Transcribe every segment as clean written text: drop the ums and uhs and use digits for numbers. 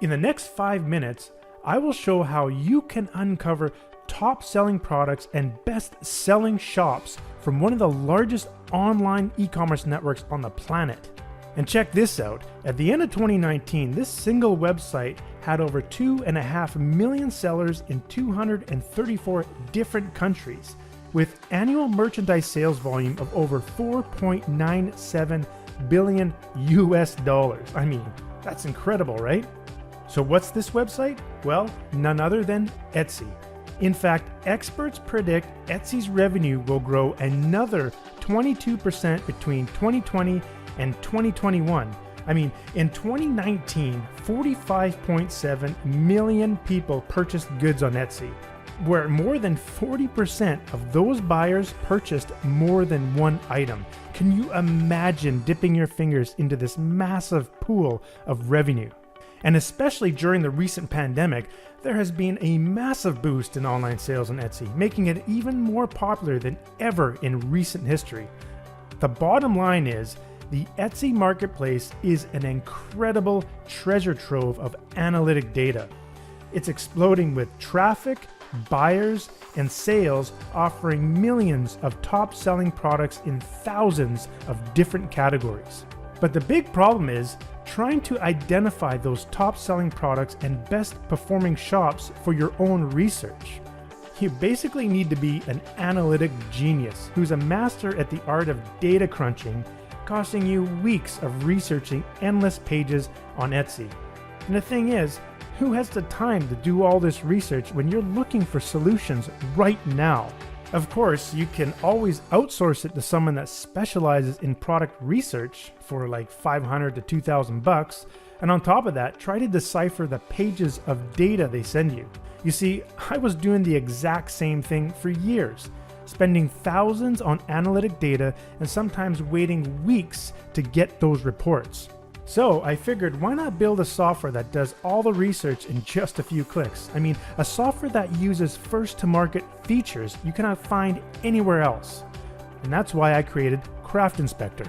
In the next 5 minutes, I will show how you can uncover top selling products and best selling shops from one of the largest online e-commerce networks on the planet. And check this out, at the end of 2019, this single website had over 2.5 million sellers in 234 different countries, with annual merchandise sales volume of over 4.97 billion US dollars. I mean, that's incredible, right? So what's this website? Well, none other than Etsy. In fact, experts predict Etsy's revenue will grow another 22% between 2020 and 2021. I mean, in 2019, 45.7 million people purchased goods on Etsy, where more than 40% of those buyers purchased more than one item. Can you imagine dipping your fingers into this massive pool of revenue? And especially during the recent pandemic, there has been a massive boost in online sales on Etsy, making it even more popular than ever in recent history. The bottom line is, the Etsy marketplace is an incredible treasure trove of analytic data. It's exploding with traffic, buyers, and sales, offering millions of top-selling products in thousands of different categories. But the big problem is trying to identify those top-selling products and best-performing shops for your own research. You basically need to be an analytic genius who's a master at the art of data crunching, costing you weeks of researching endless pages on Etsy. And the thing is, who has the time to do all this research when you're looking for solutions right now? Of course, you can always outsource it to someone that specializes in product research for like $500 to $2,000, and on top of that, try to decipher the pages of data they send you. You see, I was doing the exact same thing for years, spending thousands on analytic data and sometimes waiting weeks to get those reports. So I figured, why not build a software that does all the research in just a few clicks? I mean, a software that uses first-to-market features you cannot find anywhere else. And that's why I created Craft Inspector.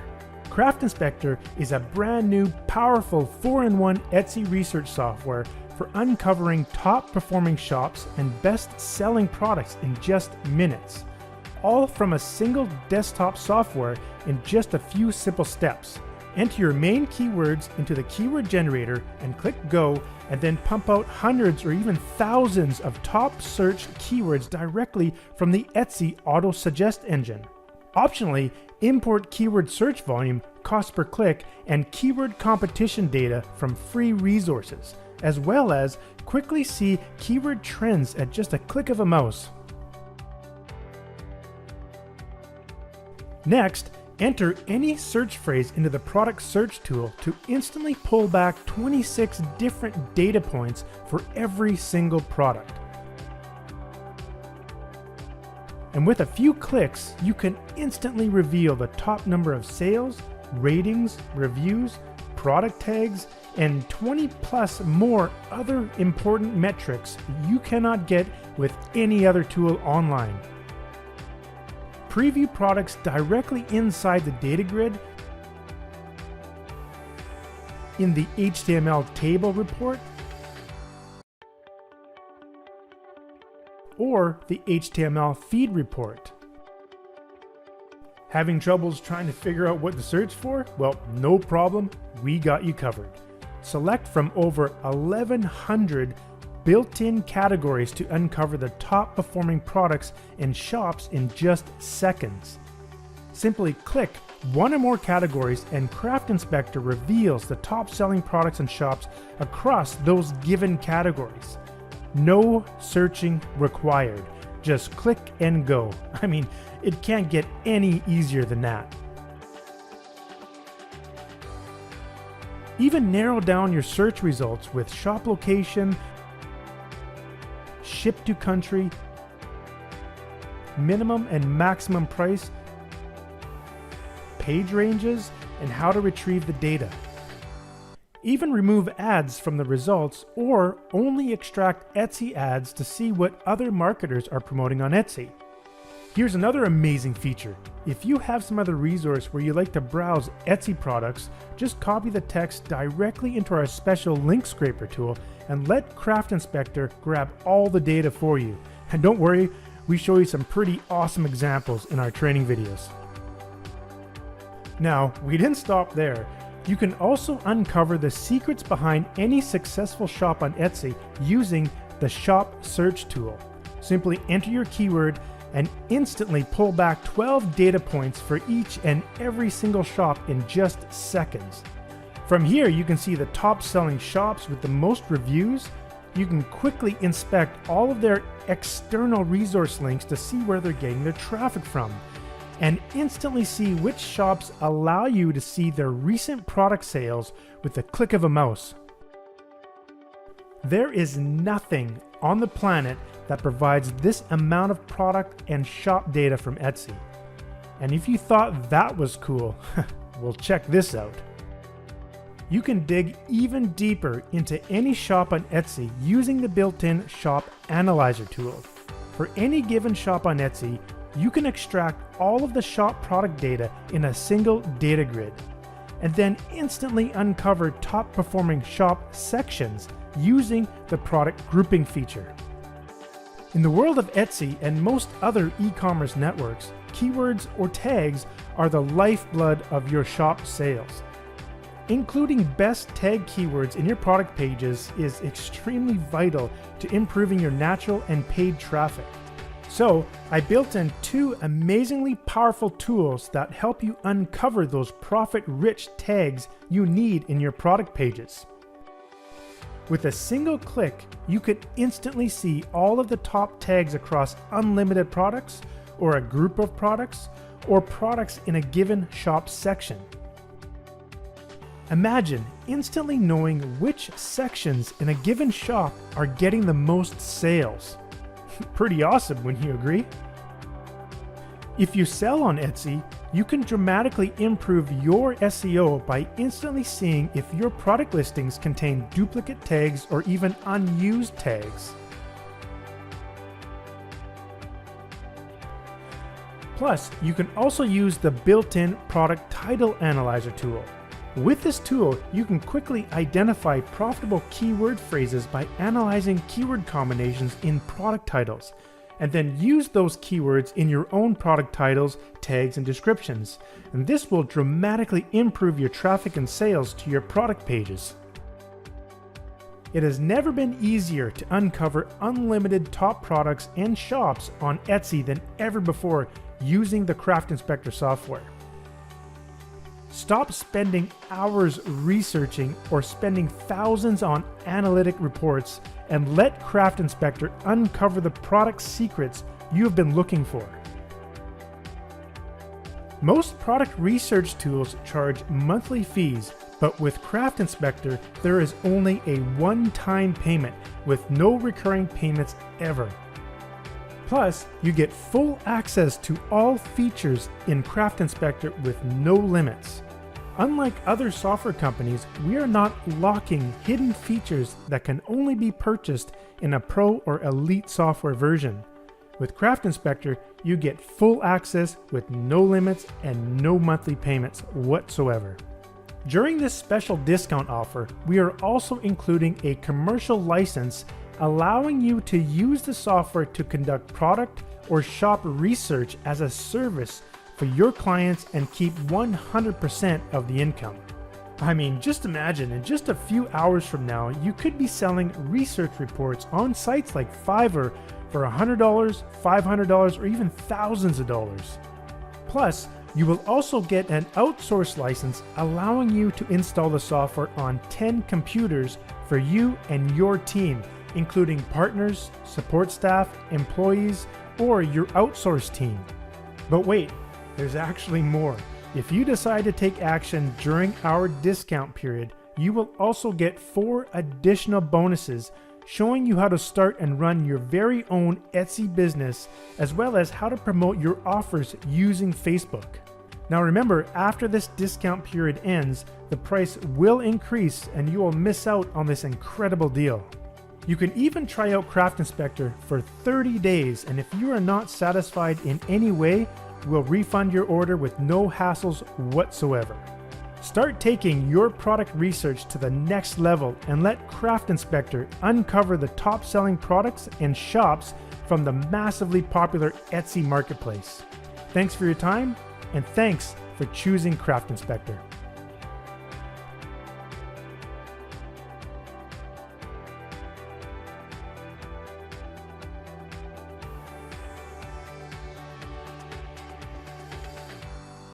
Craft Inspector is a brand new, powerful 4-in-1 Etsy research software for uncovering top-performing shops and best-selling products in just minutes. All from a single desktop software in just a few simple steps. Enter your main keywords into the keyword generator and click go, and then pump out hundreds or even thousands of top search keywords directly from the Etsy auto suggest engine. Optionally, import keyword search volume, cost per click, and keyword competition data from free resources, as well as quickly see keyword trends at just a click of a mouse. Next, enter any search phrase into the product search tool to instantly pull back 26 different data points for every single product. And with a few clicks, you can instantly reveal the top number of sales, ratings, reviews, product tags, and 20 plus more other important metrics you cannot get with any other tool online. Preview products directly inside the data grid, in the HTML table report, or the HTML feed report. Having troubles trying to figure out what to search for? Well, no problem, we got you covered. Select from over 1,100 built-in categories to uncover the top performing products and shops in just seconds. Simply click one or more categories and Craft Inspector reveals the top selling products and shops across those given categories. No searching required. Just click and go. I mean, it can't get any easier than that. Even narrow down your search results with shop location, ship to country, minimum and maximum price, page ranges, and how to retrieve the data. Even remove ads from the results or only extract Etsy ads to see what other marketers are promoting on Etsy. Here's another amazing feature. If you have some other resource where you like to browse Etsy products, just copy the text directly into our special link scraper tool and let Craft Inspector grab all the data for you. And don't worry, we show you some pretty awesome examples in our training videos. Now, we didn't stop there. You can also uncover the secrets behind any successful shop on Etsy using the Shop Search tool. Simply enter your keyword and instantly pull back 12 data points for each and every single shop in just seconds. From here, you can see the top selling shops with the most reviews. You can quickly inspect all of their external resource links to see where they're getting their traffic from, and instantly see which shops allow you to see their recent product sales with the click of a mouse. There is nothing on the planet that provides this amount of product and shop data from Etsy. And if you thought that was cool, well, check this out. You can dig even deeper into any shop on Etsy using the built-in Shop Analyzer tool. For any given shop on Etsy, you can extract all of the shop product data in a single data grid, and then instantly uncover top performing shop sections using the product grouping feature. In the world of Etsy and most other e-commerce networks, keywords or tags are the lifeblood of your shop sales. Including best tag keywords in your product pages is extremely vital to improving your natural and paid traffic. So, I built in two amazingly powerful tools that help you uncover those profit-rich tags you need in your product pages. With a single click, you could instantly see all of the top tags across unlimited products, or a group of products, or products in a given shop section. Imagine instantly knowing which sections in a given shop are getting the most sales. Pretty awesome, wouldn't you agree? If you sell on Etsy, you can dramatically improve your SEO by instantly seeing if your product listings contain duplicate tags or even unused tags. Plus, you can also use the built-in Product Title Analyzer tool. With this tool, you can quickly identify profitable keyword phrases by analyzing keyword combinations in product titles, and then use those keywords in your own product titles, tags, and descriptions. And this will dramatically improve your traffic and sales to your product pages. It has never been easier to uncover unlimited top products and shops on Etsy than ever before using the Craft Inspector software. Stop spending hours researching or spending thousands on analytic reports and let Craft Inspector uncover the product secrets you have been looking for. Most product research tools charge monthly fees, but with Craft Inspector, there is only a one-time payment with no recurring payments ever. Plus, you get full access to all features in Craft Inspector with no limits. Unlike other software companies, we are not locking hidden features that can only be purchased in a Pro or Elite software version. With Craft Inspector, you get full access with no limits and no monthly payments whatsoever. During this special discount offer, we are also including a commercial license allowing you to use the software to conduct product or shop research as a service for your clients and keep 100% of the income. I mean, just imagine in just a few hours from now, you could be selling research reports on sites like Fiverr for $100, $500, or even thousands of dollars. Plus, you will also get an outsource license allowing you to install the software on 10 computers for you and your team, including partners, support staff, employees, or your outsourced team. But wait, there's actually more. If you decide to take action during our discount period, you will also get 4 additional bonuses showing you how to start and run your very own Etsy business, as well as how to promote your offers using Facebook. Now remember, after this discount period ends, the price will increase and you will miss out on this incredible deal. You can even try out Craft Inspector for 30 days, and if you are not satisfied in any way, we'll refund your order with no hassles whatsoever. Start taking your product research to the next level and let Craft Inspector uncover the top selling products and shops from the massively popular Etsy marketplace. Thanks for your time, and thanks for choosing Craft Inspector.